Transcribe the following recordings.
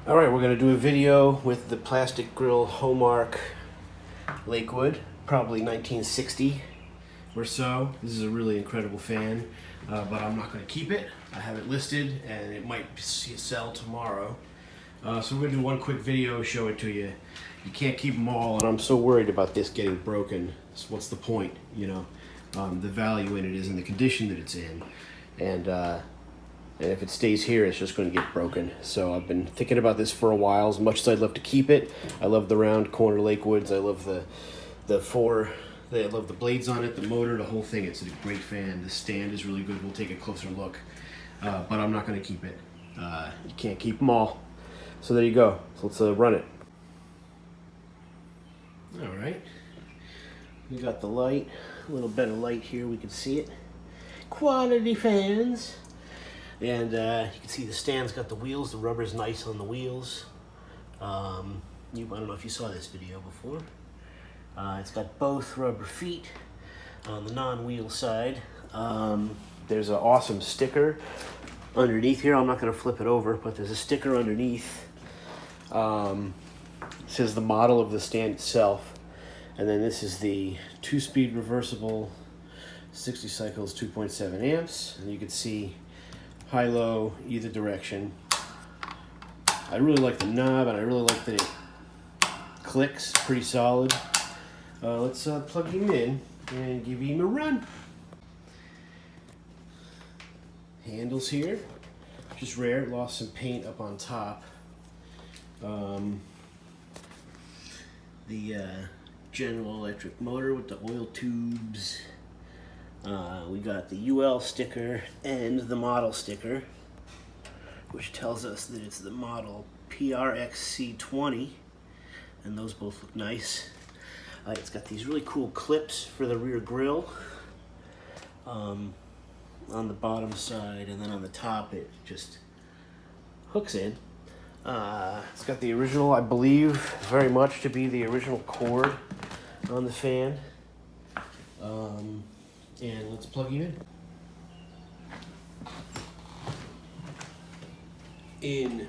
All right, we're gonna do a video with the plastic grill HomeMark Lakewood, probably 1960 or so. This is a really incredible fan, but I'm not gonna keep it. I have it listed and it might sell tomorrow. So we're gonna do one quick video, show it to you. You can't keep them all, and I'm so worried about this getting broken. So what's the point, you know? The value in it is in the condition that it's in. And if it stays here, it's just going to get broken. So I've been thinking about this for a while. As much as I'd love to keep it, I love the round corner Lakewoods. I love I love the blades on it, the motor, the whole thing. It's a great fan. The stand is really good. We'll take a closer look, but I'm not going to keep it. You can't keep them all. So there you go. So let's run it. All right. We got the light. A little better light here. We can see it. Quality fans. And you can see the stand's got the wheels. The rubber's nice on the wheels. I don't know if you saw this video before. It's got both rubber feet on the non-wheel side. There's an awesome sticker underneath here. I'm not going to flip it over, but there's a sticker underneath. It says the model of the stand itself. And then this is the 2-speed reversible, 60 cycles, 2.7 amps. And you can see high-low, either direction. I really like the knob, and I really like that it clicks pretty solid. Let's plug him in and give him a run. Handles here, just rare. It lost some paint up on top. The General Electric motor with the oil tubes. We got the UL sticker and the model sticker, which tells us that it's the model PRXC20, and those both look nice. It's got these really cool clips for the rear grille on the bottom side, and then on the top it just hooks in. It's got the original, I believe very much to be the original cord on the fan. And let's plug you in.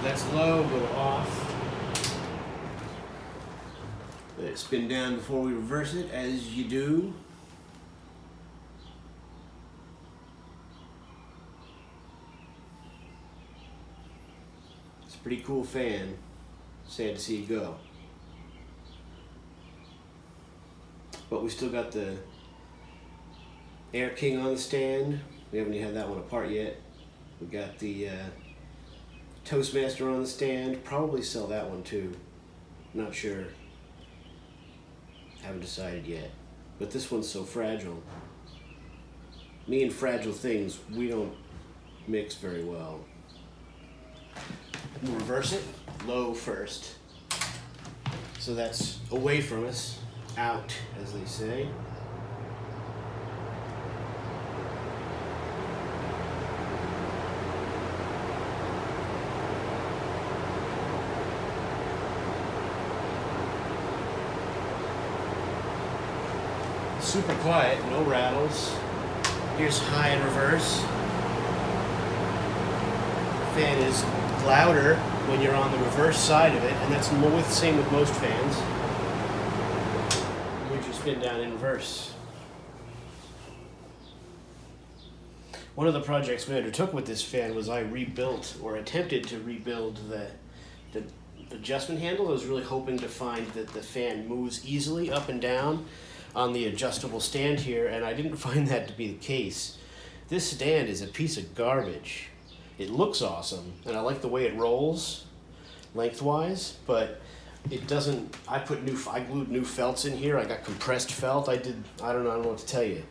That's low, go off. Let it spin down before we reverse it, as you do. It's a pretty cool fan. Sad to see it go. But we still got the Air King on the stand. We haven't even had that one apart yet. We got the Toastmaster on the stand. Probably sell that one too. Not sure. Haven't decided yet. But this one's so fragile. Me and fragile things, we don't mix very well. We'll reverse it. Low first. So that's away from us. Out, as they say. Super quiet, no rattles. Here's high and reverse. Fan is louder when you're on the reverse side of it, and that's the same with most fans. Here's your spin down in reverse. One of the projects we undertook with this fan was I rebuilt, or attempted to rebuild, the adjustment handle. I was really hoping to find that the fan moves easily up and down on the adjustable stand here, and I didn't find that to be the case. This stand is a piece of garbage. It looks awesome, and I like the way it rolls lengthwise, but it doesn't. I glued new felts in here. I got compressed felt. I don't know what to tell you.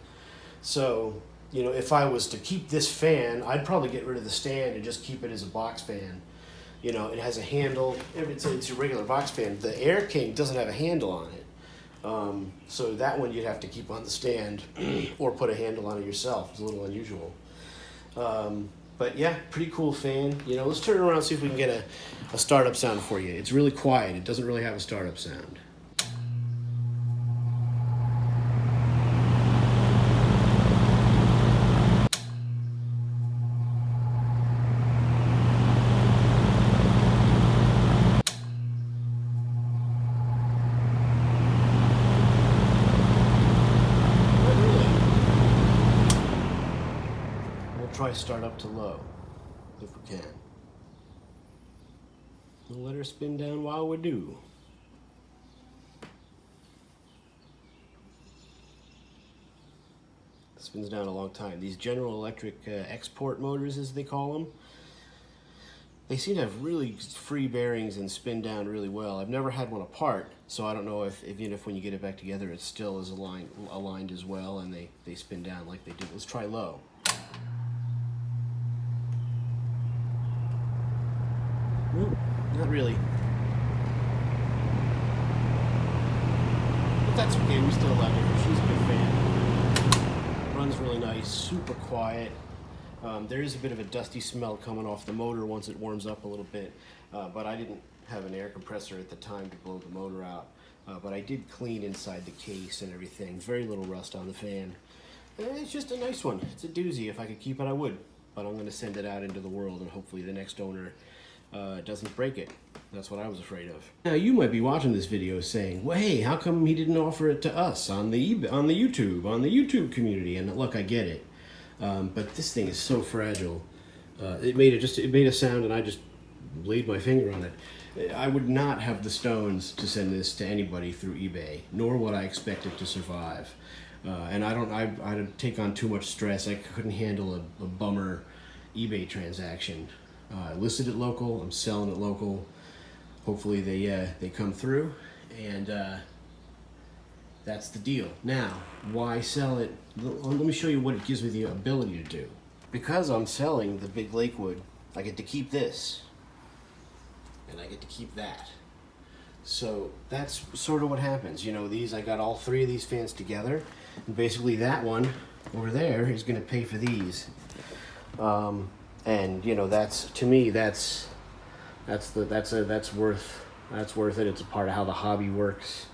So, you know, if I was to keep this fan, I'd probably get rid of the stand and just keep it as a box fan. You know, it has a handle. It's a regular box fan. The Air King doesn't have a handle on it. So that one you'd have to keep on the stand or put a handle on it yourself. It's a little unusual. But yeah, pretty cool fan. You know, let's turn it around and see if we can get a startup sound for you. It's really quiet. It doesn't really have a startup sound. Try start up to low, if we can. We'll let her spin down while we do. Spins down a long time. These General Electric export motors, as they call them, they seem to have really free bearings and spin down really well. I've never had one apart, so I don't know if even if when you get it back together, it still is aligned as well, and they spin down like they do. Let's try low. Not really. But that's okay, we still love her. She's a good fan. Runs really nice, super quiet. There is a bit of a dusty smell coming off the motor once it warms up a little bit, but I didn't have an air compressor at the time to blow the motor out. But I did clean inside the case and everything. Very little rust on the fan. It's just a nice one. It's a doozy. If I could keep it, I would. But I'm going to send it out into the world, and hopefully the next owner doesn't break it. That's what I was afraid of. Now you might be watching this video saying, well, hey, how come he didn't offer it to us on the YouTube community? And look, I get it, but this thing is so fragile. It made a sound, and I just laid my finger on it. I would not have the stones to send this to anybody through eBay, nor would I expect it to survive. And I'd take on too much stress. I couldn't handle a bummer eBay transaction. I listed it local. I'm selling it local. Hopefully they come through, and that's the deal. Now, why sell it? Let me show you what it gives me the ability to do. Because I'm selling the big Lakewood, I get to keep this, and I get to keep that. So that's sort of what happens. You know, I got all three of these fans together, and basically that one over there is going to pay for these. And you know, to me that's worth it. It's a part of how the hobby works.